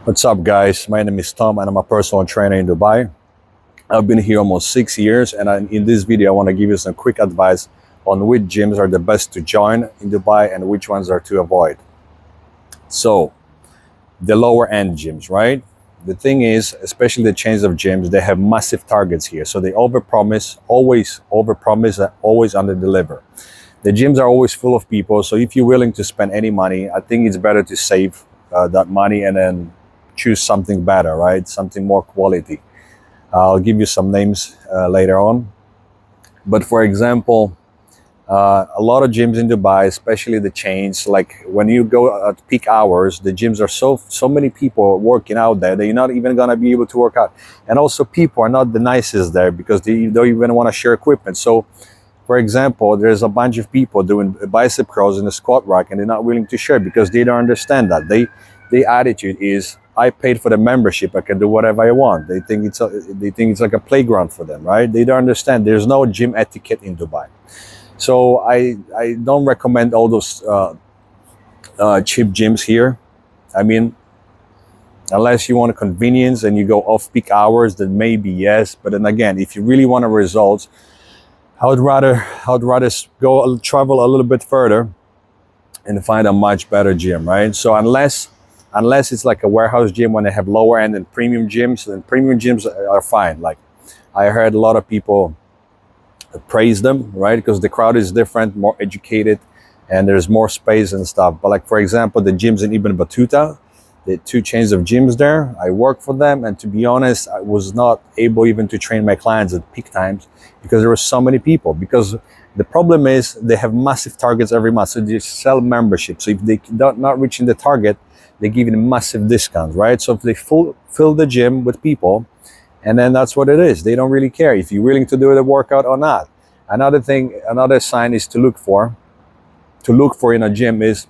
What's up, guys? My name is Tom, and I'm a personal trainer in Dubai. I've been here almost 6 years, and in this video, I want to give you some quick advice on which gyms are the best to join in Dubai and which ones are to avoid. So, the lower end gyms, right? The thing is, especially the chains of gyms, they have massive targets here. So they always overpromise, and always underdeliver. The gyms are always full of people. So if you're willing to spend any money, I think it's better to save that money and then choose something better, right? Something more quality. I'll give you some names later on. But for example, a lot of gyms in Dubai, especially the chains, like when you go at peak hours, the gyms are so many people working out there that you're not even gonna be able to work out. And also people are not the nicest there because they don't even want to share equipment. So for example, there's a bunch of people doing bicep curls in the squat rack and they're not willing to share because they don't understand that. Their attitude is, I paid for the membership, I can do whatever I want. They think it's like a playground for them, right? They don't understand there's no gym etiquette in Dubai. So I don't recommend all those cheap gyms here. I mean, unless you want a convenience and you go off peak hours, then maybe yes. But then again, if you really want a results, I would rather go travel a little bit further and find a much better gym, right? So unless it's like a warehouse gym when they have lower end and premium gyms, then premium gyms are fine. Like I heard a lot of people praise them, right? Because the crowd is different, more educated, and there's more space and stuff. But like for example, the gyms in Ibn Battuta, the two chains of gyms there, I work for them, and to be honest, I was not able even to train my clients at peak times because there were so many people. Because the problem is they have massive targets every month, so they sell membership. So if they not reaching the target, they give you massive discounts, right? So if they fill the gym with people, and then that's what it is. They don't really care if you're willing to do the workout or not. Another sign is to look for in a gym is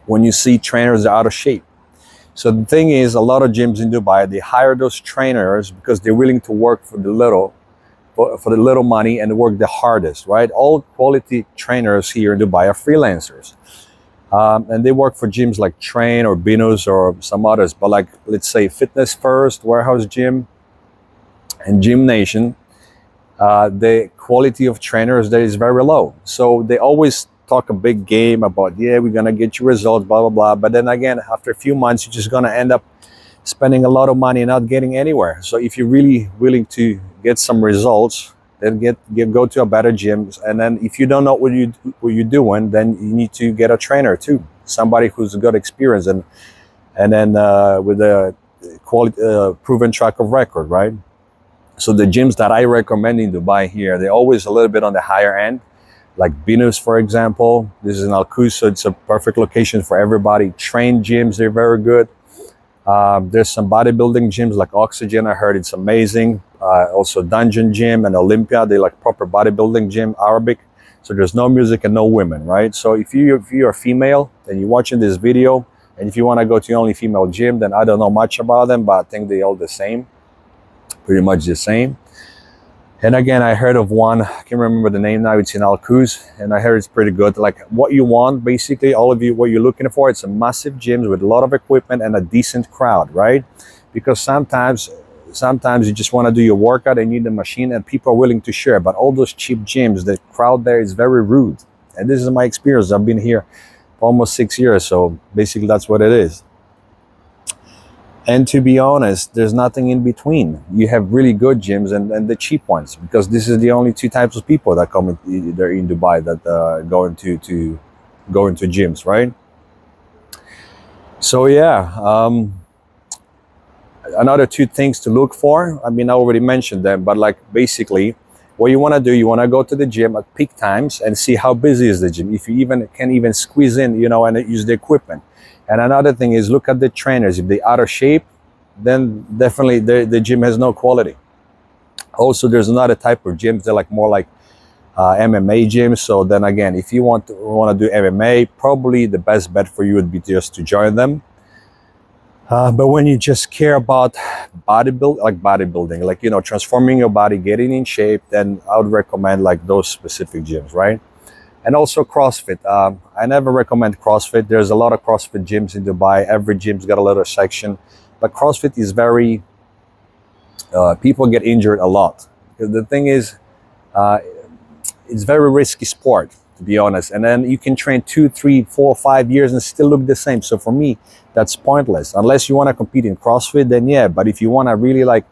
when you see trainers are out of shape. So the thing is, a lot of gyms in Dubai, they hire those trainers because they're willing to work for the little money and work the hardest, right? All quality trainers here in Dubai are freelancers. And they work for gyms like Train or Binus or some others. But like, let's say Fitness First, Warehouse Gym, and Gym Nation, the quality of trainers there is very low. So they always talk a big game about, yeah, we're gonna get you results, blah, blah, blah. But then again, after a few months, you're just gonna end up spending a lot of money and not getting anywhere. So if you're really willing to get some results, then go to a better gym. And then if you don't know what you're doing, then you need to get a trainer too, somebody who's got experience and then with a quality proven track of record, right? So the gyms that I recommend in Dubai here, they're always a little bit on the higher end, like Binus, for example. This is in Al Quoz, so it's a perfect location for everybody. Train gyms, they're very good. There's some bodybuilding gyms like Oxygen. I heard it's amazing. Also Dungeon Gym and Olympia, they like proper bodybuilding gym, Arabic. So there's no music and no women, right? So if you're a female and you're watching this video, and if you want to go to the only female gym, then I don't know much about them, but I think they're all the same. Pretty much the same. And again, I heard of one, I can't remember the name now, it's in Al Quoz, and I heard it's pretty good. Like what you want, basically, all of you, what you're looking for, it's a massive gym with a lot of equipment and a decent crowd, right? Because sometimes you just want to do your workout and you need a machine and people are willing to share. But all those cheap gyms, the crowd there is very rude. And this is my experience. I've been here for almost 6 years, so basically that's what it is. And to be honest, there's nothing in between. You have really good gyms and the cheap ones, because this is the only two types of people that come in Dubai that go into gyms, right? So yeah, another two things to look for. I mean, I already mentioned them, but like basically, what you want to do, you want to go to the gym at peak times and see how busy is the gym. If you can squeeze in, and use the equipment. And another thing is look at the trainers. If they're out of shape, then definitely the gym has no quality. Also, there's another type of gyms. They're more like MMA gyms. So then again, if you want to do MMA, probably the best bet for you would be just to join them. But when you just care about bodybuilding, transforming your body, getting in shape, then I would recommend like those specific gyms, right? And also CrossFit. I never recommend CrossFit. There's a lot of CrossFit gyms in Dubai. Every gym's got a little section. but CrossFit is very, people get injured a lot. The thing is, it's very risky sport, to be honest. And then you can train 2, 3, 4, 5 years and still look the same. So for me, that's pointless. Unless you want to compete in CrossFit, then yeah. But if you want to really like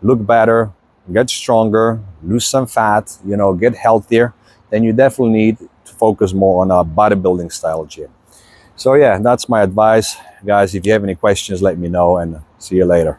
look better, get stronger, lose some fat, you know, get healthier, then you definitely need to focus more on a bodybuilding style gym. So yeah, that's my advice. Guys, if you have any questions, let me know, and see you later.